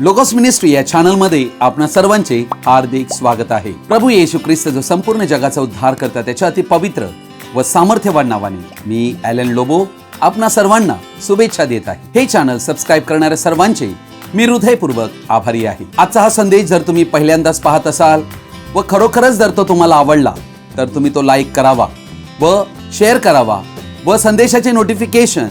Logos ministry या channel मध्ये आपणा सर्वांचे हार्दिक स्वागत आहे। प्रभू येशू ख्रिस्त जो संपूर्ण जगाचा उद्धार करता त्याच्या अति पवित्र व सामर्थ्यवान नावाने मी ॲलन लोबो आपणा सर्वांना शुभेच्छा देत आहे। हे चॅनल सबस्क्राइब करणाऱ्या सर्वांचे मी हृदयपूर्वक आभारी आहे। आजचा हा संदेश जर तुम्ही पहिल्यांदाच पाहत असाल व खरोखरच जर तो तुम्हाला आवडला तर तुम्ही तो लाईक करावा व शेअर करावा व संदेशाचे नोटिफिकेशन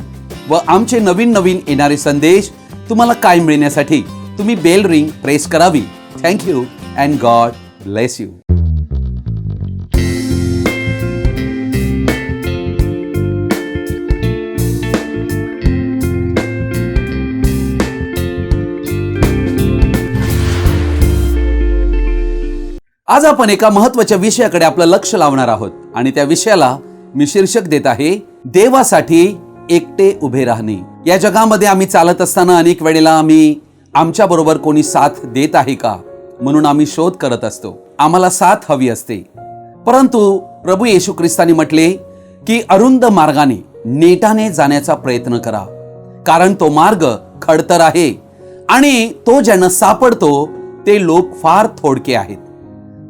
व आमचे नवीन येणारे संदेश तुम्हाला काय मिळण्यासाठी तुम्ही बेल रिंग प्रेस करावी। Thank you and God bless you. आज आपण एका महत्त्वाच्या विषयाकडे आपलं लक्ष लावणार आहोत आणि त्या विषयाला मी शीर्षक देत आहे देवासाठी एकटे उभे राहणे। या जगामध्ये आम्ही चालत असताना अनेक वेळेला आम्ही आमच्या बरोबर कोणी साथ देत आहे का म्हणून आम्ही शोध करत असतो। आम्हाला साथ हवी असते, परंतु प्रभू येशू ख्रिस्ताने म्हटले की अरुंद मार्गाने नेटाने जाण्याचा प्रयत्न करा, कारण तो मार्ग खडतर आहे आणि तो ज्यांना सापडतो ते लोक फार थोडके आहेत।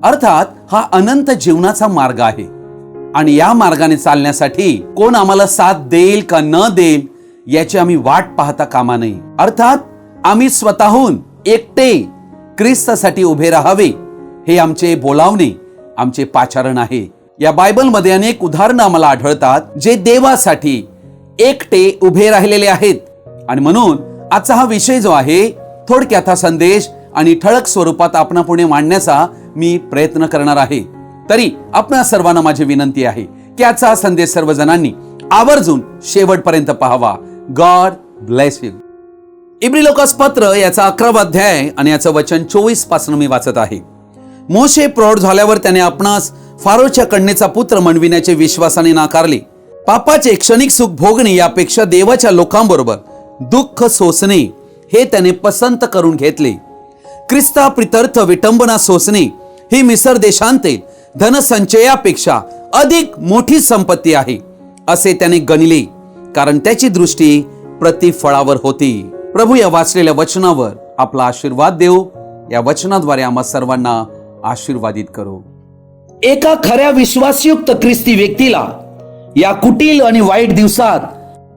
अर्थात हा अनंत जीवनाचा मार्ग आहे आणि या मार्गाने चालण्यासाठी कोण आम्हाला साथ देईल का न देईल याची आम्ही वाट पाहता कामा नये। अर्थात आम्ही स्वतःहून एकटे ख्रिस्तासाठी उभे राहावे हे आमचे बोलावणे, आमचे पाचारण आहे। या बायबलमध्ये अनेक उदाहरणं आम्हाला आढळतात जे देवासाठी एकटे उभे राहिलेले आहेत आणि म्हणून आजचा हा विषय जो आहे थोडक्यात हा संदेश आणि ठळक स्वरूपात आपणा पुढे मांडण्याचा मी प्रयत्न करणार आहे। तरी आपणा सर्वांना माझी विनंती आहे की आजचा हा संदेश सर्वजणांनी आवर्जून शेवटपर्यंत पाहावा। God bless you. Every Lucas पत्र याचा 11वा अध्याय आणि याचं वचन 24 पासून मी वाचत आहे। मोशे प्रौढ झाल्यावर त्याने आपणास फारोच्या कन्येचा पुत्र म्हणविण्याचे विश्वासाने नाकारले। पापाचे क्षणिक सुख भोगणे यापेक्षा देवाच्या लोकांबरोबर दुःख सोसणे हे त्याने पसंत करून घेतले। ख्रिस्ता प्रित्यर्थ विटंबना सोसणे ही मिसर देशांतील धनसंचयापेक्षा अधिक मोठी संपत्ती आहे असे त्याने गणले, कारण त्याची दृष्टी प्रतिफळावर होती। प्रभू या वाचलेल्या वचनावर आपला आशीर्वाद देव या वचनाद्वारे आम्हा सर्वांना आशीर्वादित करो। एका खऱ्या विश्वासयुक्त ख्रिस्ती व्यक्तीला या कुटील आणि वाईट दिवसात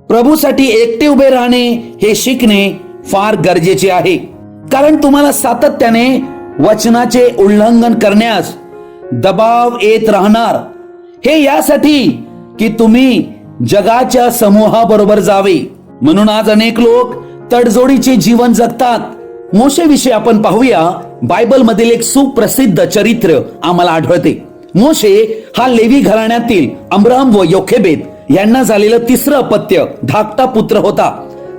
प्रभूसाठी एकटे उभे राहणे हे शिकणे फार गरजेचे आहे, कारण तुम्हाला सातत्याने वचनाचे उल्लंघन करण्यास दबाव येत राहणार। हे यासाठी की तुम्ही जगाच्या समूहाबरोबर जावे, म्हणून आज अनेक लोक तडजोडीचे जीवन जगतात। मोशे विषयी आपण पाहूया। बायबल मधील एक सुप्रसिद्ध चरित्र आम्हाला आढळते। मोशे हा लेवी घराण्यातील अम्राम व योखेबेद यांना झालेलं तिसरं अपत्य धाकटा पुत्र होता।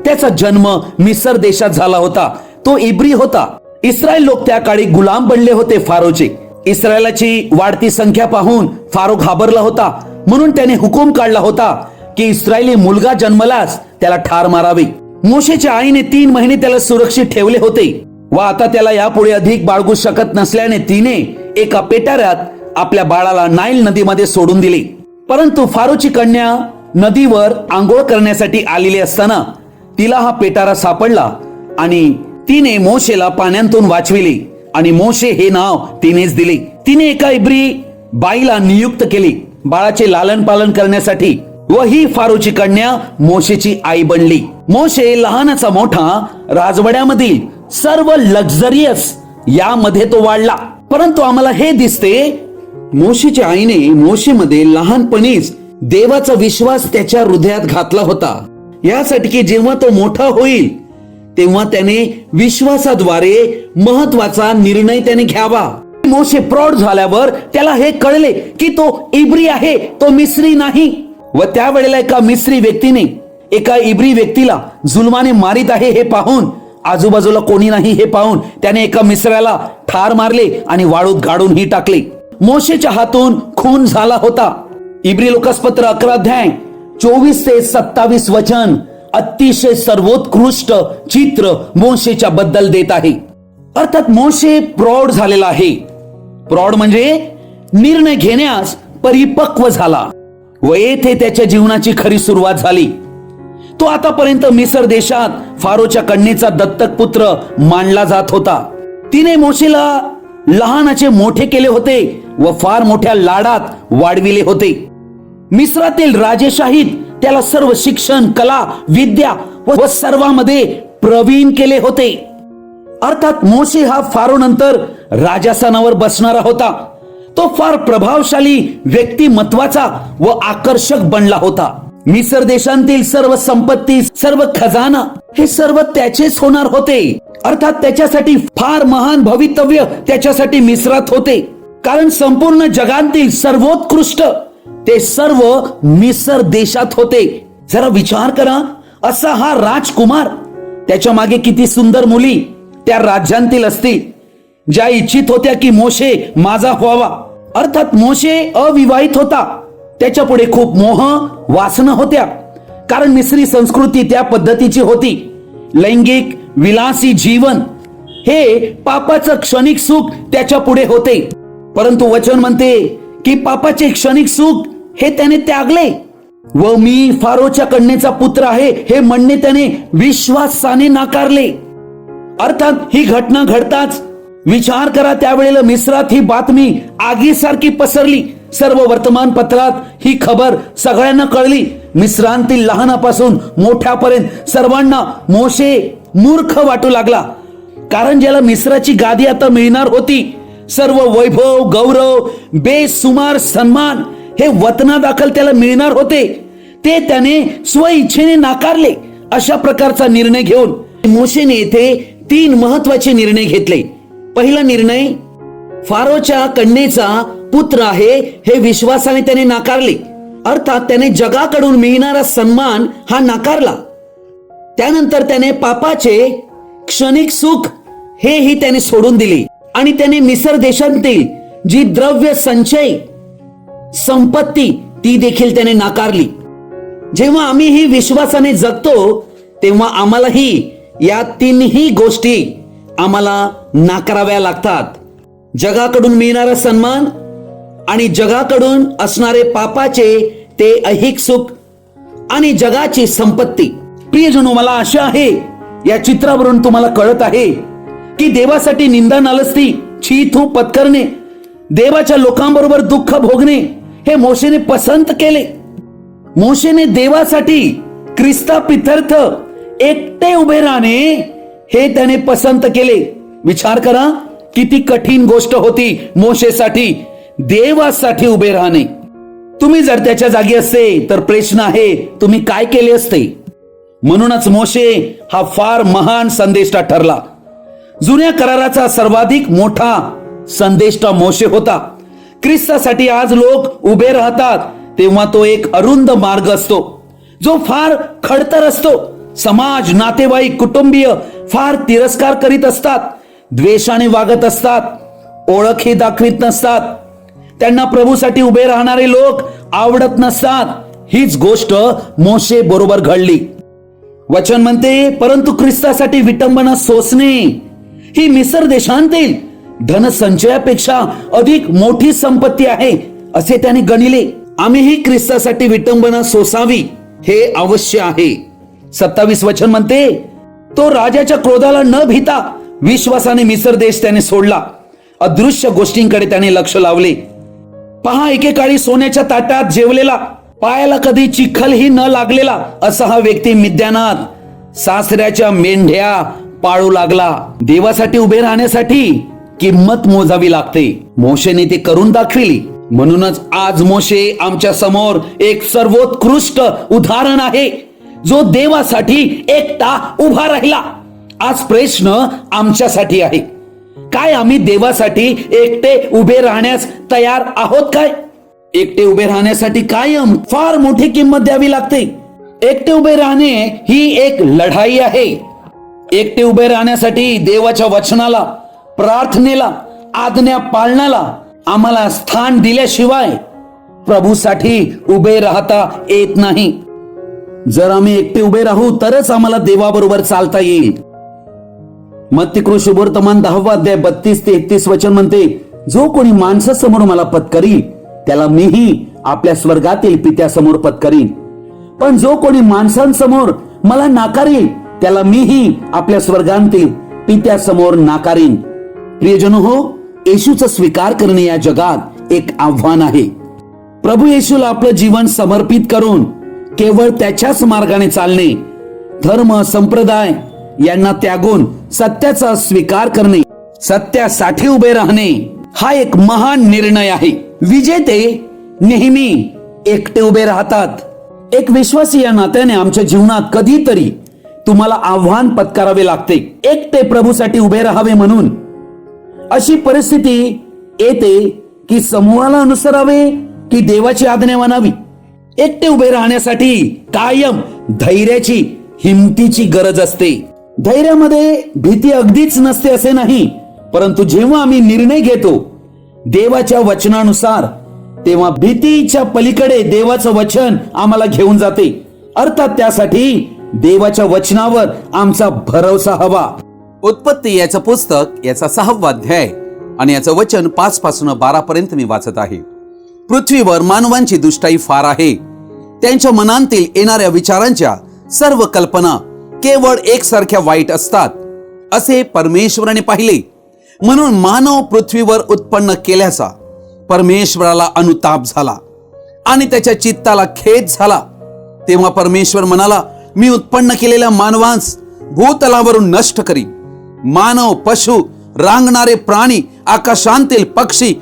त्याचा जन्म मिसर देशात झाला होता। तो इब्री होता। इस्रायल लोक त्या काळी गुलाम बनले होते फारोचे। इस्रायलाची वाढती संख्या पाहून फारो घाबरला होता, म्हणून त्याने हुकूम काढला होता की इस्रायली मुलगा जन्मलास त्याला ठार मारावे। मोशेच्या आईने 3 महिने त्याला सुरक्षित ठेवले होते व आता त्याला यापुढे अधिक बाळगू शकत नसल्याने तिने एका पेटाऱ्यात आपल्या बाळाला नाईल नदीमध्ये सोडून दिले। परंतु फारोची कन्या नदीवर आंघोळ करण्यासाठी आलेली असताना तिला हा पेटारा सापडला आणि तिने मोशेला पाण्यातून वाचविले आणि मोशे हे नाव तिनेच दिले। तिने एका इब्री बाईला नियुक्त केले बाळाचे लालन पालन करण्यासाठी व ही फारोची कन्या मोशेची आई बनली। मोशे लहानाचा मोठा राजवाड्यामधील सर्व लक्झरियस यामध्ये तो वाढला, परंतु आम्हाला हे दिसते मोशेच्या आईने मोशेमध्ये लहानपणीच देवाचा विश्वास त्याच्या हृदयात घातला होता, यासाठी की जेव्हा तो मोठा होईल तेव्हा त्याने विश्वासाद्वारे महत्वाचा निर्णय त्याने घ्यावा। मोशे प्रौढ झाल्यावर त्याला हे कळले की तो इब्री आहे, तो मिस्री नाही। व त्यावेळेला एका मिस्री व्यक्तीने एका इब्री व्यक्तीला जुलमाने मारित आहे हे पाहून, आजूबाजूला कोणी नाही हे पाहून त्याने एका मिस्राला ठार मारले आणि वाळूत गाडून ही टाकले। मोशेच्या हातून खून झाला होता। इब्री लोकास पत्र 11 अध्याय 24 ते 27 वचन अतिशय सर्वोत्कृष्ट चित्र मोशेच्या बद्दल देत आहे। अर्थात मोशे प्रौढ झालेला आहे। प्रौढ म्हणजे निर्णय घेण्यास परिपक्व झाला व येथे त्याच्या जीवनाची खरी सुरुवात झाली। तो आतापर्यंत मिसर देशात फारोच्या कन्येचा दत्तक पुत्र मानला जात होता. तिने मोशेला लहानाचे मोठे केले होते व फार मोठ्या लाडात वाढविले होते. मिस्रातील राजेशाहीत त्याला सर्व शिक्षण, कला, विद्या व सर्वांमध्ये प्रवीण केले होते. अर्थात मोशे हा फारो नंतर राजासनावर बसणारा होता. तो फार प्रभावशाली व्यक्तिमत्वाचा व आकर्षक बनला होता. मिसर देशांतील सर्व संपत्ती, सर्व खजाना हे सर्व त्याचेच होणार होते. अर्थात त्याच्यासाठी फार महान भवितव्य त्याच्यासाठी मिसरात होते, कारण संपूर्ण जगातील सर्वोत्कृष्ट ते सर्व मिसर देशात होते. जरा विचार करा, असा हा राजकुमार, त्याच्या मागे किती सुंदर मुली त्या राज्यांतील असतील ज्या इच्छित होत्या की मोशे माझा व्हावा. अर्थात मोशे अविवाहित होता. त्याच्या पुढे खूप मोह वासना होत्या, कारण मिस्री संस्कृती त्या पद्धतीची होती. लैंगिक विलासी जीवन हे पापाचं क्षणिक सुख त्याच्या पुढे होते. परंतु वचन म्हणते की पापाचे क्षणिक सुख हे त्याने त्यागले व मी फारोच्या कन्येचा पुत्र आहे हे म्हणणे त्याने विश्वासाने नाकारले. अर्थात ही घटना घडताच विचार करा, त्यावेळेला मिस्रात ही बातमी आगीसारखी पसरली. सर्व वर्तमानपत्रात ही खबर सगळ्यांना कळली. मिस्रांतील लहानापासून मोठ्यापर्यंत सर्वांना मोशे मूर्ख वाटू लागला, कारण ज्याला मिस्राची गादी आता मिळणार होती, सर्व वैभव, गौरव, बेसुमार सन्मान हे वतनादाखल त्याला मिळणार होते, ते त्याने स्वइच्छेने नाकारले. अशा प्रकारचा निर्णय घेऊन मोशेने येथे 3 महत्वाचे निर्णय घेतले. पहिला निर्णय, फारोच्या कन्येचा पुत्र आहे हे विश्वासाने त्याने नाकारले. अर्थात त्याने जगाकडून मिळणारा सन्मान हा नाकारला. त्यानंतर त्याने पापाचे क्षणिक सुख हेही त्याने सोडून दिले आणि त्याने मिसर देशातील जी द्रव्य संचय संपत्ती ती देखील त्याने नाकारली. जेव्हा आम्ही ही विश्वासाने जगतो तेव्हा आम्हालाही या 3ही गोष्टी आम्हाला नाकाराव्या लागतात. जगाकडून मिळणारा सन्मान आणि जगाकडून असणारे पापाचे ते ऐहिक सुख आणि जगाची संपत्ती. प्रियजनो, मला आशा आहे या चित्रावरून तुम्हाला कळत आहे की देवासाठी निंदा नालस्ती, छी थू पत्करणे, देवाच्या लोकांबरोबर दुःख भोगणे हे मोशेने पसंत केले. मोशेने देवासाठी ख्रिस्ता पितर्थ एकटे उभे राहणे हे त्याने पसंत केले. विचार करा, किती कठीण गोष्ट होती मोशेसाठी देवासाठी उभे राहणे. तुम्ही जर त्याच्या जागी असते तर प्रश्न आहे, तुम्ही काय केले असते? म्हणूनच मोशे हा फार महान संदेष्टा ठरला. जुन्या कराराचा सर्वाधिक मोठा संदेष्टा मोशे होता. ख्रिस्तासाठी आज लोक उभे राहतात तेव्हा तो एक अरुंद मार्ग असतो जो फार खडतर असतो. समाज, नातेवाईक, कुटुंबीय फार तिरस्कार करीत असतात, द्वेषाने वागत असतात, ओळख ही दाखवित नसतात, त्यांना प्रभूसाठी उभे राहणारे लोक आवडत नसतात. हीच गोष्ट मोशे बरोबर घडली. वचन म्हणते, परंतु ख्रिस्तासाठी विटंबना सोसणे ही मिसर देशांतील धनसंचयापेक्षा अधिक मोठी संपत्ती आहे असे त्याने गणिले. आम्हीही ख्रिस्तासाठी विटंबना सोसावी हे अवश्य आहे. 27 वचन म्हणते, तो राजाच्या क्रोधाला न भीता विश्वासाने मिसर देश त्याने सोडला. अदृश्य गोष्टींकडे त्याने लक्ष लावले. पहा, एकेकाळी सोन्याच्या ताटात जेवलेला, पायाला कधी चिखलही न लागलेला असा हा व्यक्ती मिद्यानात सासऱ्याच्या मेंढ्या पाळू लागला. देवासाठी उभे राहण्यासाठी किंमत मोजावी लागते. मोशेने ते करून दाखविली. म्हणूनच आज मोशे आमच्या समोर एक सर्वोत्कृष्ट उदाहरण आहे जो देवासाठी एकटा उभा राहिला. आज प्रश्न आमच्यासाठी आहे, काय आम्ही देवासाठी एकटे उभे राहण्यास तयार आहोत काय? एकटे उभे राहण्यासाठी कायम फार मोठी किंमत द्यावी लागते. एकटे उभे राहणे ही एक लढाई आहे. एकटे उभे राहण्यासाठी देवाच्या वचनाला, प्रार्थनेला, आज्ञा पाळण्याला आम्हाला स्थान दिल्याशिवाय प्रभूसाठी उभे राहता येत नाही. जर आम्ही एकटे उभे राहू तरच आम्हाला देवाबरोबर चालता येईल. मत्ती शुभवर्तमान 10 अध्याय 32 ते 31 वचन म्हणते, जो कोणी माणसासमोर मला पत्करील त्याला मीही आपल्या स्वर्गातील पित्यासमोर पत्करीन. पण जो कोणी माणसांसमोर मला नाकारेल त्याला मीही आपल्या स्वर्गांतील पित्यासमोर नाकारीन. प्रियजनो हो, येशूचा स्वीकार करणे या जगात एक आव्हान आहे. प्रभू येशूला आपलं जीवन समर्पित करून केवळ त्याच्याच मार्गाने चालणे, धर्म संप्रदाय यांना त्यागून सत्याचा स्वीकार करणे, सत्यासाठी उभे राहणे हा एक महान निर्णय आहे. विजेते नेहमी एकटे उभे राहतात. एक विश्वासी या नात्याने आमच्या जीवनात कधीतरी तुम्हाला आव्हान पत्करावे लागते, एकटे प्रभूसाठी उभे राहावे म्हणून. अशी परिस्थिती येते की समूहाला अनुसरावे की देवाची आज्ञा मानावी. एकटे उभे राहण्यासाठी कायम धैर्याची, हिमतीची गरज असते. धैर्यामध्ये भीती अगदीच नसते असे नाही, परंतु जेव्हा आम्ही निर्णय घेतो देवाच्या वचनानुसार, तेव्हा भीतीच्या पलीकडे देवाचं वचन आम्हाला घेऊन जाते. अर्थात त्यासाठी देवाच्या वचनावर आमचा भरोसा हवा. उत्पत्ती याचं पुस्तक याचा 6वा अध्याय आणि याचं वचन 5 पासून 12 पर्यंत मी वाचत आहे. पृथ्वीवर मानवांची दुष्टाई फार आहे. त्यांच्या मनांतील येणाऱ्या विचारांच्या सर्व कल्पना केवळ एकसारख्या वाईट असतात असे परमेश्वराने पाहिले. म्हणून मानव पृथ्वीवर उत्पन्न केल्याचा परमेश्वराला अनुताप झाला आणि त्याच्या चित्ताला खेद झाला. तेव्हा परमेश्वर म्हणाला, मी उत्पन्न केलेल्या मानवांस भूतलावरून नष्ट करीन. मानव, पशु, रांगणारे प्राणी, आकाशांतील पक्षी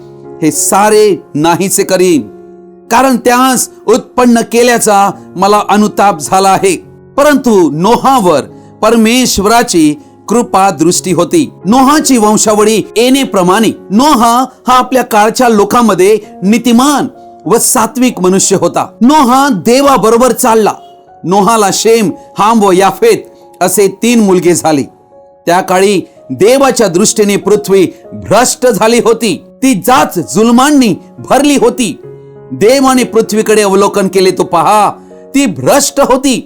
हे सारे नाहीसे करीन, कारण त्यास उत्पन्न केल्याचा मला अनुताप झाला आहे. परंतु नोहावर परमेश्वराची कृपा दृष्टी होती. नोहाची वंशावळी येण्याप्रमाणे नोहा हा आपल्या काळच्या लोकांमध्ये नीतिमान व सात्विक मनुष्य होता. नोहा देवाबरोबर चालला. नोहाला शेम, हाम व याफेत असे 3 मुलगे झाले. त्या काळी देवाच्या दृष्टीने पृथ्वी भ्रष्ट झाली होती. ती जाच जुलमांनी भरली होती. देवाने पृथ्वीकडे अवलोकन केले तो पहा, ती भ्रष्ट होती,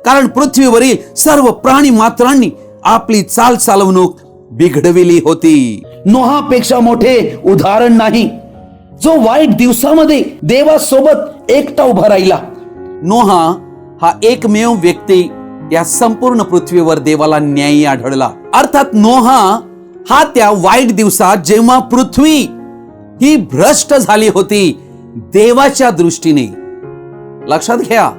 कारण पृथ्वीवरील सर्व प्राणी मात्रांनी आपली चाल चालवणूक बिघडविली होती. नोहापेक्षा मोठे उदाहरण नाही, जो वाईट दिवसामध्ये देवासोबत एकटा उभा राहिला. नोहा हा एकमेव व्यक्ती या संपूर्ण पृथ्वीवर देवाला न्यायी आढळला. अर्थात नोहा हा त्या वाईट दिवसात, जेव्हा पृथ्वी ही भ्रष्ट झाली होती, देवाच्या दृष्टीने. लक्षात घ्या,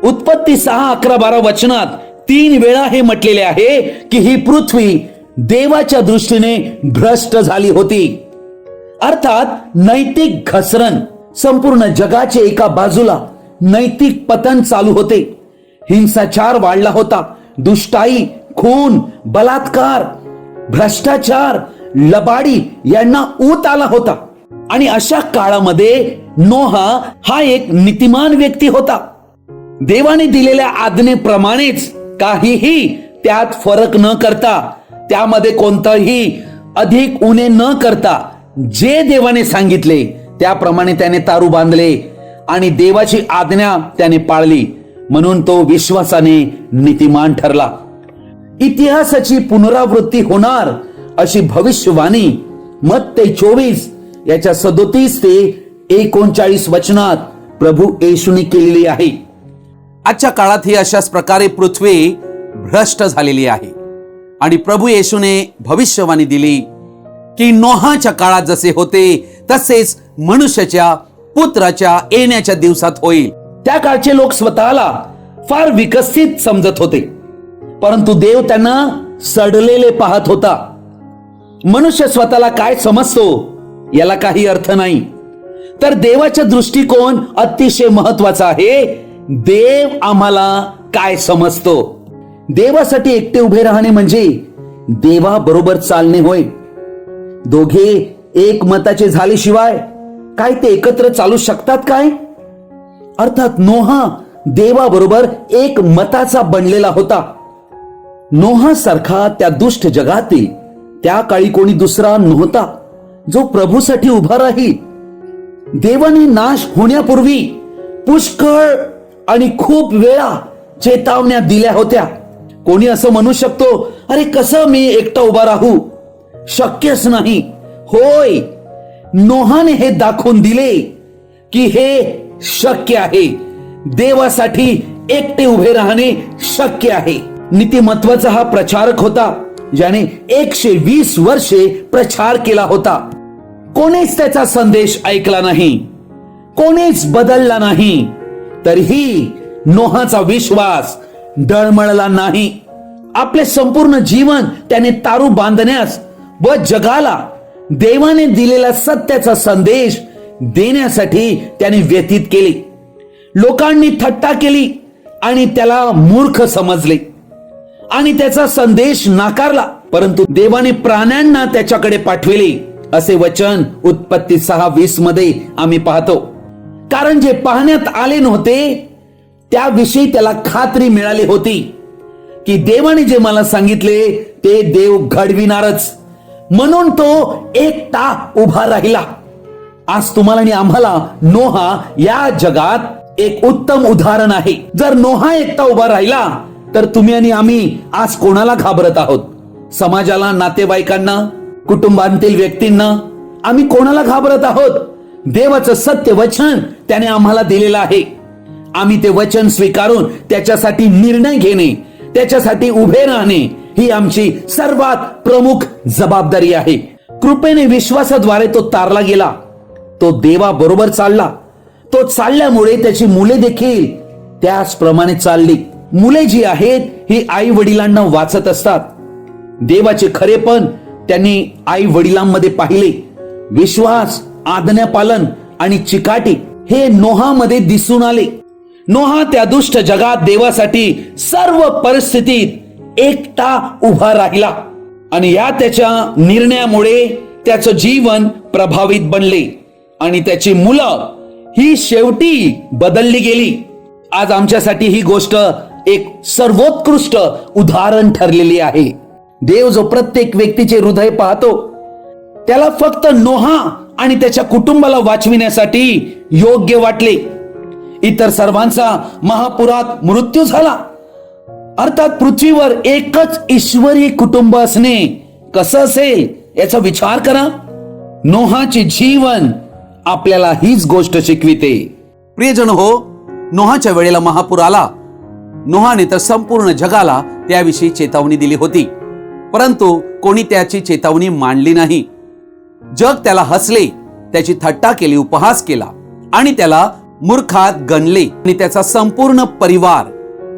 उत्पत्ती 6:11-12 वचनात 3 वेळा हे म्हटलेले आहे की ही पृथ्वी देवाच्या दृष्टीने भ्रष्ट झाली होती. अर्थात नैतिक घसरण. संपूर्ण जगाचे एका बाजूला नैतिक पतन चालू होते. हिंसाचार वाढला होता. दुष्टाई, खून, बलात्कार, भ्रष्टाचार, लबाडी यांना ऊत आला होता. आणि अशा काळामध्ये नोहा हा एक नीतिमान व्यक्ती होता. देवाने दिलेल्या आज्ञेप्रमाणेच काहीही त्यात फरक न करता, त्यामध्ये कोणताही अधिक उणे न करता, जे देवाने सांगितले त्याप्रमाणे त्याने तारू बांधले आणि देवाची आज्ञा त्याने पाळली. म्हणून तो विश्वासाने नीतिमान ठरला. इतिहासाची पुनरावृत्ती होणार अशी भविष्यवाणी मत्ते 24 याच्या 37 ते 39 वचनात प्रभू येशूने केलेली आहे. आजच्या काळात ही अशाच प्रकारे पृथ्वी भ्रष्ट झालेली आहे आणि प्रभू येशूने भविष्यवाणी दिली की नोहाच्या काळात जसे होते तसेच मनुष्याच्या पुत्राच्या येण्याच्या दिवसात होईल. त्या काळचे लोक स्वतःला फार विकसित समजत होते, परंतु देव त्यांना सडलेले पाहत होता. मनुष्य स्वतःला काय समजतो याला काही अर्थ नाही, तर देवाचा दृष्टिकोन अतिशय महत्वाचा आहे. देव आम्हाला काय समजतो. देवासाठी एकटे उभे राहणे म्हणजे देवा बरोबर चालणे होय. दोघे एक मताचे झाल्याशिवाय काय ते एकत्र चालू शकतात काय? अर्थात नोहा देवाबरोबर एक मताचा बनलेला होता. नोहा सारखा त्या दुष्ट जगातील त्या काळी कोणी दुसरा नव्हता जो प्रभूसाठी उभा राहील. देवाने नाश होण्यापूर्वी पुष्कळ आणि खूप वेळा चेतावण्या दिल्या होत्या. कोणी असं म्हणू शकतो, अरे कसं मी एकटा उभा राहू, शक्यच नाही. होय, नोहाने हे दाखवून दिले की हे शक्य आहे. देवासाठी एकटे उभे राहणे शक्य आहे. नीतिमत्वाचा हा प्रचारक होता ज्याने 120 वर्षे प्रचार केला होता. कोणीच त्याचा संदेश ऐकला नाही, कोणीच बदलला नाही. तरीही नोहाचा विश्वास डळमळला नाही. आपले संपूर्ण जीवन त्याने तारू बांधण्यास व जगाला देवाने दिलेला सत्याचा संदेश देण्यासाठी त्याने व्यतीत केले. लोकांनी थट्टा केली आणि त्याला मूर्ख समजले आणि त्याचा संदेश नाकारला. परंतु देवाने प्राण्यांना त्याच्याकडे पाठविले असे वचन उत्पत्ती 6:20 मध्ये आम्ही पाहतो. कारण जे पाहण्यात आले नव्हते त्याविषयी त्याला खात्री मिळाली होती की देवाने जे मला सांगितले ते देव घडविणारच. म्हणून तो एकटा उभा राहिला. आज तुम्हाला आणि आम्हाला नोहा या जगात एक उत्तम उदाहरण आहे. जर नोहा एकटा उभा राहिला तर तुम्ही आणि आम्ही आज कोणाला घाबरत आहोत? समाजाला, नातेवाईकांना, कुटुंबातील व्यक्तींना आम्ही कोणाला घाबरत आहोत? देवाचं सत्य वचन त्याने आम्हाला दिलेलं आहे. आम्ही ते वचन स्वीकारून त्याच्यासाठी निर्णय घेणे, त्याच्यासाठी उभे राहणे ही आमची सर्वात प्रमुख जबाबदारी आहे. कृपेने विश्वासाद्वारे तो तारला गेला. तो देवाबरोबर चालला. तो चालल्यामुळे त्याची मुले देखील त्याचप्रमाणे चालली. मुले जी आहेत ही आई वडिलांना वाचत असतात. देवाचे खरेपण त्यांनी आई वडिलांमध्ये पाहिले. विश्वास, आज्ञापालन आणि चिकाटी हे नोहामध्ये दिसून आले. नोहा त्या दुष्ट जगात देवासाठी सर्व परिस्थितीत एकटा उभा राहिला आणि या त्याच्या निर्णयामुळे त्याचं जीवन प्रभावित बनले आणि त्याची मुलं ही शेवटी बदलली गेली. आज आमच्यासाठी ही गोष्ट एक सर्वोत्कृष्ट उदाहरण ठरलेली आहे. देव जो प्रत्येक व्यक्तीचे हृदय पाहतो त्याला फक्त नोहा आणि त्याच्या कुटुंबाला वाचविण्यासाठी योग्य वाटले. इतर सर्वांचा महापुरात मृत्यू झाला. अर्थात पृथ्वीवर एकच ईश्वरी कुटुंब असणे कसं असेल याचा विचार करा. नोहाचे जीवन आपल्याला हीच गोष्ट शिकविते. प्रियजन हो, नोहाच्या वेळेला महापूर आला. नोहाने तर संपूर्ण जगाला त्याविषयी चेतावणी दिली होती, परंतु कोणी त्याची चेतावणी मानली नाही. जग त्याला हसले, त्याची थट्टा केली, उपहास केला आणि त्याला मूर्खात गणले. आणि त्याचा संपूर्ण परिवार,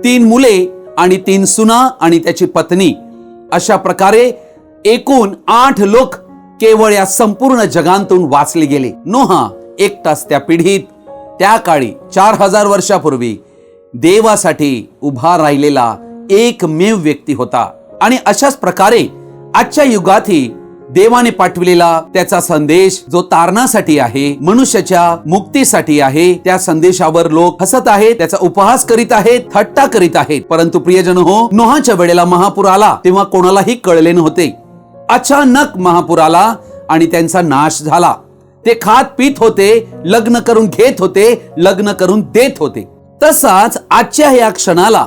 3 मुले आणि 3 सुना आणि त्याची पत्नी, अशा प्रकारे एकूण 8 लोक केवळ या संपूर्ण जगांतून वाचले गेले. नोहा एकटाच त्या पिढीत, त्या काळी 4000 वर्षापूर्वी देवासाठी उभा राहिलेला एकमेव व्यक्ती होता. आणि अशाच प्रकारे आजच्या युगातही देवाने पाठविलेला त्याचा संदेश जो तारणासाठी आहे, मनुष्याच्या मुक्तीसाठी आहे, त्या संदेशावर लोक हसत आहेत, त्याचा उपहास करीत आहेत, थट्टा करीत आहेत. परंतु प्रियजन हो, नोहाच्या वेळेला महापूर आला तेव्हा कोणालाही कळले नव्हते. अचानक महापूर आला आणि त्यांचा नाश झाला. ते खात पीत होते, लग्न करून घेत होते, लग्न करून देत होते. तसाच आजच्या या क्षणाला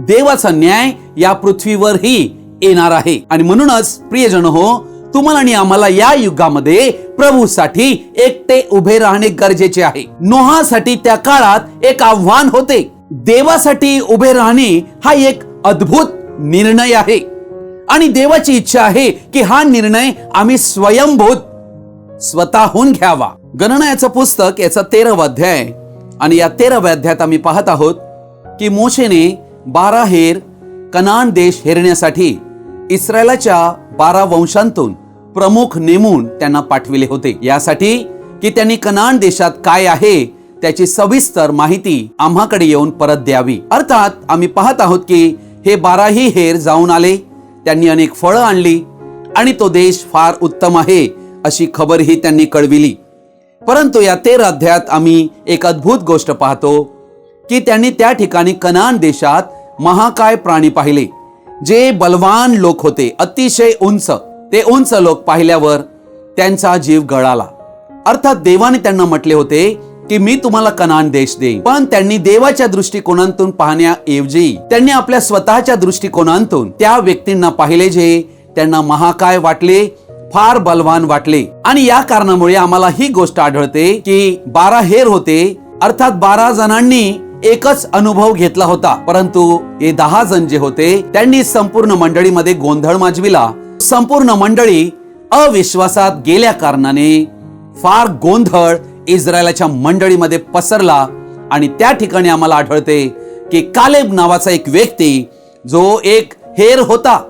देवाचा न्याय या पृथ्वीवरही येणार आहे. आणि म्हणूनच प्रियजन हो, तुम्हाला आणि आम्हाला या युगामध्ये प्रभूसाठी एकटे उभे राहणे गरजेचे आहे. नोहासाठी त्या काळात एक आव्हान होते. देवासाठी उभे राहणे हा एक अद्भुत निर्णय आहे आणि देवाची इच्छा आहे की हा निर्णय आम्ही स्वयंभूत स्वतःहून घ्यावा. गणना याचं पुस्तक याचा 13वा अध्याय आणि या 13व्या अध्यायात आम्ही पाहत आहोत की मोशेने 12 हेर कनान देश हेरण्यासाठी इस्रायलाच्या 12 वंशांतून प्रमुख नेमून त्यांना पाठविले होते, यासाठी की त्यांनी कनान देशात काय आहे त्याची सविस्तर माहिती आम्हाकडे येऊन परत द्यावी. अर्थात आम्ही पाहत आहोत की हे 12ही हेर जाऊन आले, त्यांनी अनेक फळं आणली आणि तो देश फार उत्तम आहे अशी खबरही त्यांनी कळविली. परंतु या 13 अध्यायात आम्ही एक अद्भुत गोष्ट पाहतो की त्यांनी त्या ठिकाणी कनान देशात महाकाय प्राणी पाहिले, जे बलवान लोक होते, अतिशय उंच. ते उंच लोक पाहिल्यावर त्यांचा जीव गळाला. अर्थात देवाने त्यांना म्हटले होते की मी तुम्हाला कनान देश देईन. पण त्यांनी देवाच्या दृष्टिकोनातून पाहण्याऐवजी त्यांनी आपल्या स्वतःच्या दृष्टिकोनातून त्या व्यक्तींना पाहिले जे त्यांना महाकाय वाटले, फार बलवान वाटले. आणि या कारणामुळे आम्हाला ही गोष्ट आढळते की 12 हेर होते, अर्थात 12 जणांनी एकच अनुभव घेतला होता, परंतु हे 10 जण जे होते त्यांनी संपूर्ण मंडळीमध्ये गोंधळ माजविला. संपूर्ण मंडळी अविश्वासात गेल्या कारणाने फार गोंधळ इस्रायलाच्या मंडळीमध्ये पसरला. आणि त्या ठिकाणी आम्हाला आढळते की कालेब नावाचा एक व्यक्ती जो एक हेर होता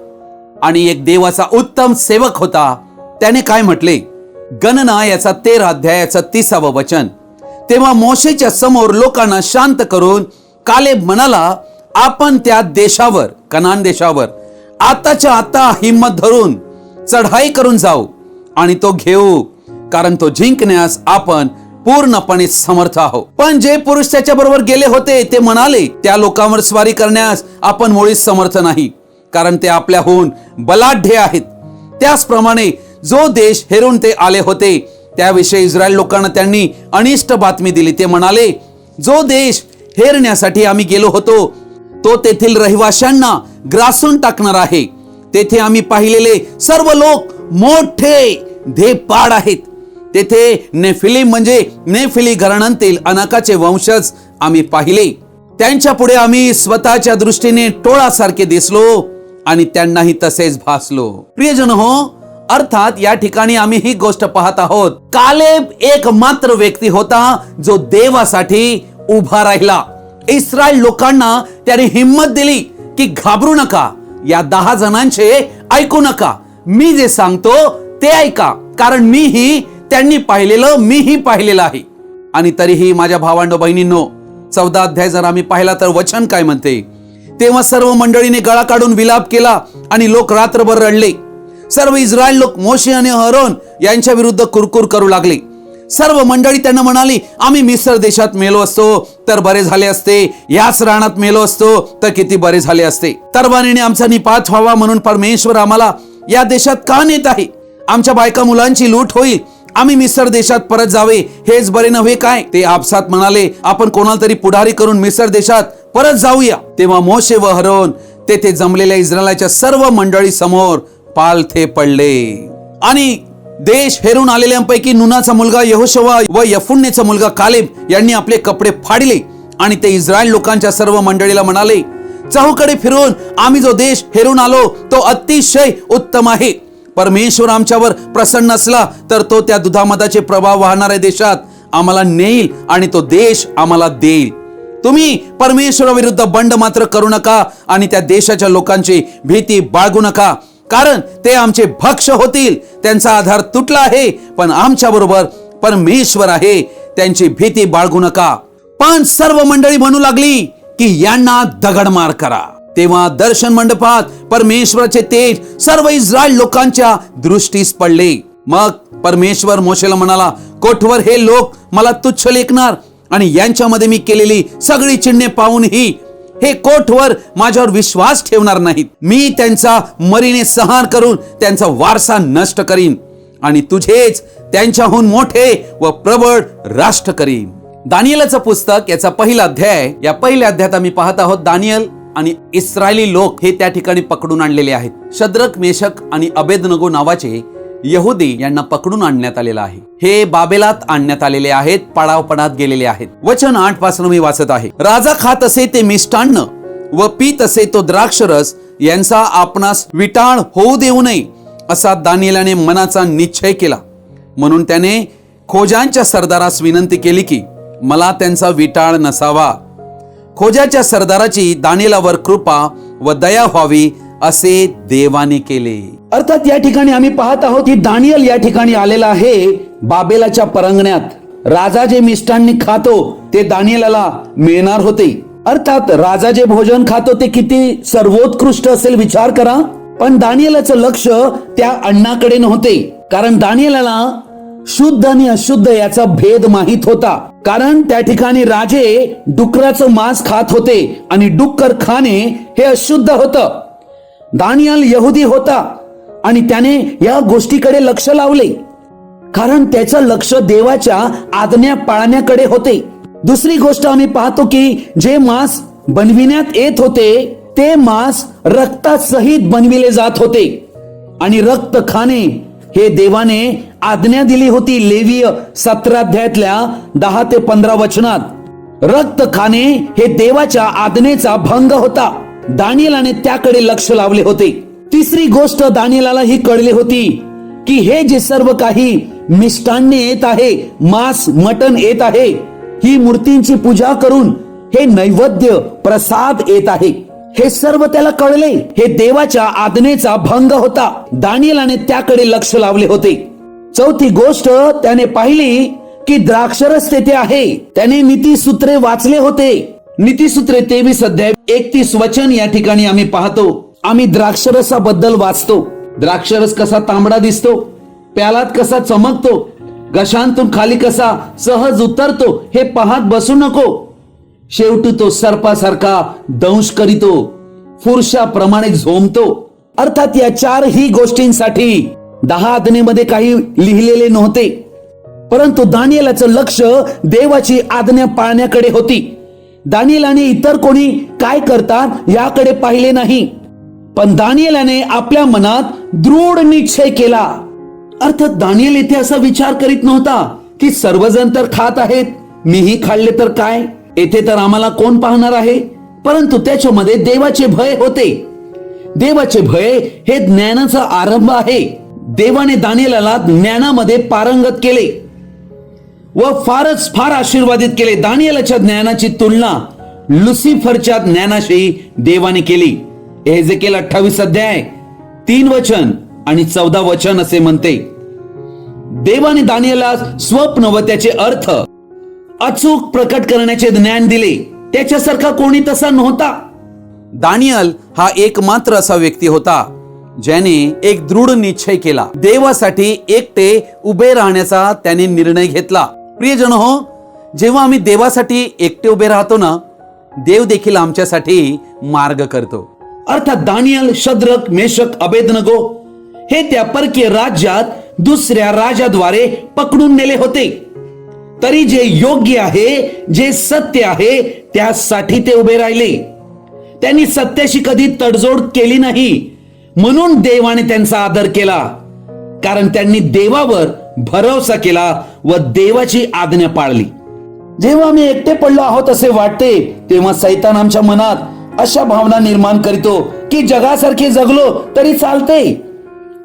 आणि एक देवाचा उत्तम सेवक होता, त्याने काय म्हटले, गणना याचा 13 अध्यायाचा 30 वचन. तेव्हा मोशेच्या समोर लोकांना शांत करून कालेब म्हणाला, आपण त्या देशावर, कनान देशावर आताच्या आता हिम्मत धरून चढाई करून जाऊ आणि तो घेऊ, कारण तो जिंकण्यास आपण पूर्णपणे समर्थ आहोत. पण जे पुरुष त्याच्या बरोबर गेले होते ते म्हणाले, त्या लोकांवर स्वारी करण्यास आपण मुळीच समर्थ नाही, कारण ते आपल्याहून बलाढ्य आहेत. त्याचप्रमाणे जो देश हेरून ते आले होते त्याविषयी इस्रायल लोकांना त्यांनी अनिष्ट बातमी दिली. ते म्हणाले, जो देश हेरण्यासाठी आम्ही गेलो होतो तो तेथील रहिवाशांना ग्रासून टाकणार आहे. तेथे आम्ही पाहिलेले सर्व लोक मोठे धेपाड आहेत. तेथे नेफिलीम म्हणजे नेफिली घराण्यातील अनाकाचे वंशज आम्ही पाहिले. त्यांच्या पुढे आम्ही स्वतःच्या दृष्टीने टोळासारखे दिसलो आणि त्यांनाही तसेच भासलो. प्रियजन हो, अर्थात या ठिकाणी आम्ही ही गोष्ट पाहत आहोत, कालेब एक मात्र व्यक्ती होता जो देवासाठी उभा राहिला. इस्रायल लोकांना त्याने हिम्मत दिली की घाबरू नका, या 10 जणांचे ऐकू नका, मी जे सांगतो ते ऐका, कारण मीही त्यांनी पाहिलेलं, मीही पाहिलेलं आहे. आणि तरीही माझ्या भावांनो बहिणींनो, 14 अध्याय जर आम्ही पाहिला तर वचन काय म्हणते, तेव्हा सर्व मंडळीने गळा काढून विलाप केला आणि लोक रात्रभर रडले. सर्व इस्रायल लोक मोशे आणि अहरोन यांच्या विरुद्ध कुरकुर करू लागले. सर्व मंडळी त्यांना म्हणाली, आम्ही मिस्र देशात मेलो असतो तर बरे झाले असते, याच रानात मेलो असतो तर किती बरे झाले असते. तरवारीने आमचा निपात व्हावा म्हणून परमेश्वर आम्हाला या देशात का नेत आहे? आमच्या बायका मुलांची लूट होईल, आम्ही मिस्र देशात परत जावे हेच बरे नव्हे काय? ते आपसात म्हणाले, आपण कोणाला तरी पुढारी करून मिस्र देशात परत जाऊया. तेव्हा मोशे व अहरोन तेथे जमलेल्या इस्रायलाच्या सर्व मंडळी समोर पालथे पडले. आणि देश हेरून आलेल्यांपैकी नूनाचा मुलगा यहोशुवा व यफुन्नेचा मुलगा कालेब यांनी आपले कपडे फाडले आणि ते इस्रायल लोकांच्या सर्व मंडळीला म्हणाले, चहूकडे फिरून आम्ही जो देश हेरून आलो तो अतिशय उत्तम आहे. परमेश्वर आमच्यावर प्रसन्न असला तर तो त्या दुधामधाचे प्रभाव वाहणाऱ्या देशात आम्हाला नेईल आणि तो देश आम्हाला देईल. तुम्ही परमेश्वराविरुद्ध बंड मात्र करू नका आणि त्या देशाच्या लोकांची भीती बाळगू नका, कारण ते आमचे भक्ष होतील. त्यांचा आधार तुटला आहे, पण आमच्या बरोबर परमेश्वर आहे, त्यांची भीती बाळगू नका. पण सर्व मंडळी म्हणू लागली की यांना दगडमार करा. तेव्हा दर्शन मंडपात परमेश्वराचे तेज सर्व इस्रायल लोकांच्या दृष्टीस पडले. मग परमेश्वर मोशेला म्हणाला, कोठवर हे लोक मला तुच्छ लेखणार आणि यांच्यामध्ये मी केलेली सगळी चिन्हे पाहूनही हे कोठवर माझ्यावर विश्वास ठेवणार नाहीत. मी त्यांचा मरीने संहार करून त्यांचा वारसा नष्ट करीन आणि तुझेच त्यांच्याहून मोठे व प्रबळ राष्ट्र करीन. दानिएलचं पुस्तक याचा पहिला अध्याय, या पहिल्या अध्यायात आम्ही पाहत आहोत दानिएल आणि इस्रायली लोक हे त्या ठिकाणी पकडून आणलेले आहेत. शद्रक, मेशक आणि अबेदनगो नावाचे यहुदी यांना पकडून आणण्यात आलेला आहे. हे बाबेलात आणण्यात आलेले आहेत, पाडावपणात गेलेले आहेत. वचन 8 पासून मी वाचत आहे. राजा खात असे ते मिष्टान्न व पीत असे तो द्राक्षरस यांचा आपणास विटाळ होऊ देऊ नये असा दानिएलाने मनाचा निश्चय केला. म्हणून त्याने खोजांच्या सरदारास विनंती केली की मला त्यांचा विटाळ नसावा. खोजाच्या सरदाराची दानिएलावर कृपा व दया व्हावी असे देवाने केले. अर्थात या ठिकाणी आम्ही पाहत आहोत की दानिएल या ठिकाणी आलेला आहे बाबेलाच्या परंगण्यात. राजा जे मिष्टांनी खातो ते दानिएलाला मिळणार होते. अर्थात राजा जे भोजन खातो ते किती सर्वोत्कृष्ट असेल विचार करा. पण दानिएलाचं लक्ष त्या अण्णाकडे नव्हते, कारण दानिएलाला शुद्ध आणि अशुद्ध याचा भेद माहित होता. कारण त्या ठिकाणी राजे डुकराचं मांस खात होते आणि डुक्कर खाणे हे अशुद्ध होतं. दानिएल यहुदी होता आणि त्याने या गोष्टीकडे लक्ष लावले, कारण त्याचं लक्ष देवाच्या आज्ञा पाळण्याकडे होते. दुसरी गोष्ट आम्ही पाहतो की जे मांस बनविण्यात येत होते ते मांस रक्तासहित बनविले जात होते आणि रक्त खाणे हे देवाने आज्ञा दिली होती. लेवीय 17 अध्यायातल्या 10 ते 15 वचनात रक्त खाणे हे देवाच्या आज्ञेचा भंग होता. दानिएलाने त्याकडे लक्ष लावले होते. तिसरी गोष्ट दानिएलाला ही कळली होती की हे जे सर्व काही मिष्टान्ने येत आहे, मांस मटण येत आहे, ही मूर्तींची पूजा करून हे नैवेद्य प्रसाद येत आहे, हे सर्व त्याला कळले. हे देवाच्या आज्ञेचा भंग होता. दानिएलाने त्याकडे लक्ष लावले होते. चौथी गोष्ट त्याने पाहिली की द्राक्षरस तेथे आहे. त्याने नीतिसूत्रे वाचले होते. नीतिसूत्रे 23 अध्याय 31 वचन या ठिकाणी आम्ही पाहतो. आम्ही द्राक्षरसाबद्दल वाचतो. द्राक्षरस कसा तांबडा दिसतो, प्यालात कसा चमकतो, घशांतून खाली कसा सहज उतरतो हे पाहत बसू नको. शेवटी तो सर्पासारखा दंश करीतो, फुरशाप्रमाणे झोंबतो. अर्थात या चारही गोष्टींसाठी 10 आज्ञेमध्ये काही लिहिलेले नव्हते, परंतु दानिएलाचं लक्ष देवाची आज्ञा पाळण्याकडे होती. दानिएलाने इतर कोणी काय करतात याकडे पाहिले नाही, पण दानिएलाने आपल्या मनात दृढ निश्चय केला. अर्थात दानिएल येथे असा विचार करीत नव्हता की सर्वजण तर खात आहेत, मीही खाल्ले तर काय, येथे तर आम्हाला कोण पाहणार आहे. परंतु त्याच्यामध्ये देवाचे भय होते. देवाचे भय हे ज्ञानाचा आरंभ आहे. देवाने दानिएलाला ज्ञानामध्ये पारंगत केले व फार आशीर्वादित केले. दानिएलाच्या ज्ञानाची तुलना लुसिफरच्या ज्ञानाशी देवाने केली. एहेजेकेल 28 अध्याय 3 वचन आणि 14 वचन असे म्हणते. देवाने दानिएला स्वप्न व त्याचे अर्थ अचूक प्रकट करण्याचे ज्ञान दिले. त्याच्यासारखा कोणी तसा नव्हता. दानियल हा एकमात्र असा व्यक्ती होता ज्याने एक दृढ निश्चय केला. देवासाठी एकटे उभे राहण्याचा त्याने निर्णय घेतला. प्रियजन हो, जेव्हा आम्ही देवासाठी एकटे उभे राहतो ना, देव देखील आमच्यासाठी मार्ग करतो. अर्थात दानियल, शद्रक, मेशक, अबेदनगो हे त्या परकीय राज्यात दुसऱ्या राजाद्वारे पकडून नेले होते. तरी जे योग्य आहे, जे सत्य आहे, त्यासाठी ते उभे राहिले. त्यांनी सत्याशी कधी तडजोड केली नाही. म्हणून देवाने त्यांचा आदर केला, कारण त्यांनी देवावर भरोसा केला व देवाची आज्ञा पाळली. जेव्हा आम्ही एकटे पडलो आहोत असे वाटते, तेव्हा सैतान आमच्या मनात अशा भावना निर्माण करीतो की जगासारखे जगलो तरी चालते.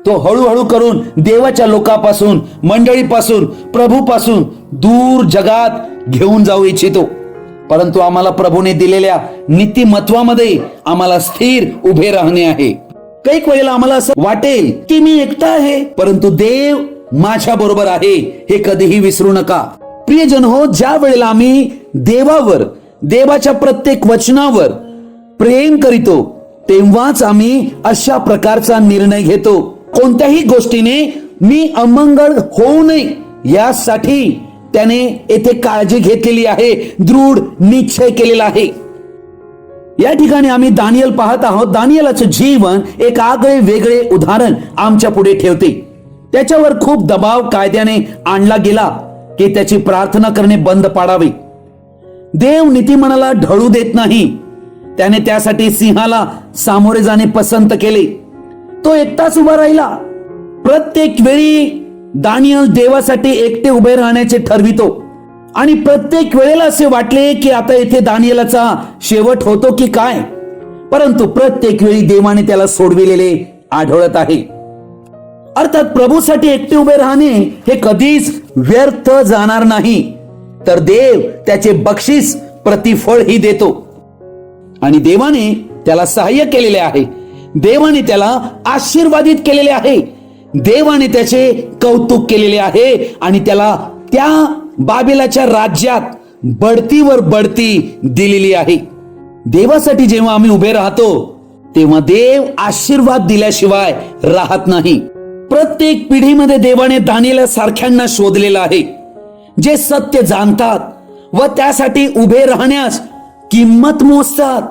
तो हळूहळू करून देवाच्या लोकांपासून, मंडळीपासून, प्रभूपासून दूर जगात घेऊन जाऊ इच्छितो. परंतु आम्हाला प्रभूने दिलेल्या नीतिमत्वामध्ये आम्हाला स्थिर उभे राहणे आहे. काही वेळेला आम्हाला असं वाटेल की मी एकटा आहे, परंतु देव माझ्या बरोबर आहे, हे कधीही विसरू नका. प्रियजन हो, ज्या वेळेला आम्ही देवावर, देवाच्या प्रत्येक वचनावर प्रेम करीतो, तेव्हाच आम्ही अशा प्रकारचा निर्णय घेतो. कोणत्याही गोष्टीने मी अमंगळ होऊ नये यासाठी त्याने येथे काळजी घेतलेली आहे, दृढ निश्चय केलेला आहे. या ठिकाणी आम्ही दानियल पाहत आहोत. दानियलाचं जीवन एक आगळे वेगळे उदाहरण आमच्या पुढे ठेवते. त्याच्यावर खूप दबाव कायद्याने आणला गेला की त्याची प्रार्थना करणे बंद पाडावे. देव नीतिमनाला ढळू देत नाही. त्याने त्यासाठी सिंहाला सामोरे जाणे पसंत केले. तो एकटाच उभा राहिला. प्रत्येक वेळी दानियल देवासाठी एकटे उभे राहण्याचे ठरवितो आणि प्रत्येक वेळेला असे वाटले की आता येथे दानियलाचा शेवट होतो की काय, परंतु प्रत्येक वेळी देवाने त्याला सोडविलेले आढळत आहे. अर्थात प्रभूसाठी एकटे उभे राहणे हे कधीच व्यर्थ जाणार नाही, तर देव त्याचे बक्षीस प्रतिफळ ही देतो. आणि देवाने त्याला सहाय्य केलेले आहे. देवाने त्याला आशीर्वादित केलेले आहे. देवाने त्याचे कौतुक केलेले आहे आणि त्याला त्या बाबेलाच्या राज्यात बढतीवर बढती दिलेली आहे. देवासाठी जेव्हा आम्ही उभे राहतो तेव्हा देव आशीर्वाद दिल्याशिवाय राहत नाही. प्रत्येक पिढीमध्ये देवाने दानिएला सारख्यांना शोधलेला आहे, जे सत्य जाणतात व त्यासाठी उभे राहण्यास किंमत मोजतात.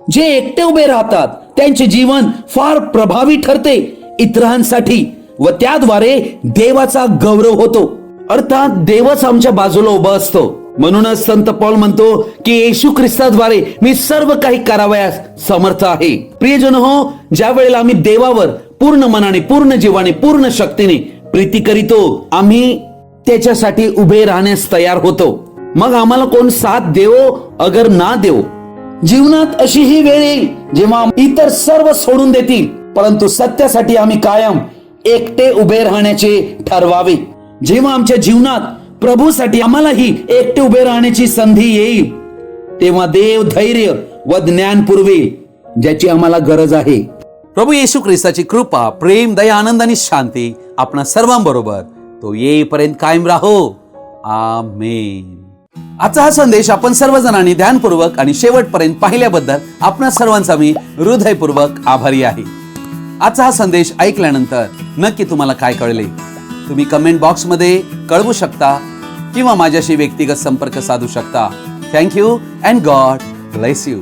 जे एकटे उभे राहतात त्यांचे जीवन फार प्रभावी ठरते इतरांसाठी व त्याद्वारे देवाचा गौरव होतो. अर्थात देवच आमच्या बाजूला उभा असतो. म्हणूनच संत पौल म्हणतो की येशू ख्रिस्ताद्वारे मी सर्व काही करावयास समर्थ आहे. प्रियजन हो, ज्या वेळेला आम्ही देवावर पूर्ण मनाने, पूर्ण जीवाने, पूर्ण शक्तीने प्रीती करीतो, आम्ही त्याच्यासाठी उभे राहण्यास तयार होतो. मग आम्हाला कोण साथ देवो अगर ना देवो. जीवनात अशी ही वेळ येईल जेव्हा इतर सर्व सोडून देतील, परंतु सत्यासाठी आम्ही कायम एकटे उभे राहण्याचे ठरवावे. जेव्हा आमच्या जीवनात प्रभूसाठी आम्हालाही एकटे उभे राहण्याची संधी येईल, तेव्हा देव धैर्य व ज्ञान पुरवेल, ज्याची आम्हाला गरज आहे. प्रभू येशू ख्रिस्ताची कृपा, प्रेम, दया, आनंद आणि शांती आपणा सर्वांबरोबर तो येईपर्यंत कायम राहो. आमेन. आजचा हा संदेश आपण सर्वजणांनी ध्यानपूर्वक आणि शेवटपर्यंत पाहिल्याबद्दल आपणा सर्वांचा मी हृदयपूर्वक आभारी आहे. आजचा हा संदेश ऐकल्यानंतर नक्की तुम्हाला काय कळले तुम्ही कमेंट बॉक्समध्ये कळवू शकता किंवा माझ्याशी व्यक्तिगत संपर्क साधू शकता. Thank you and God bless you.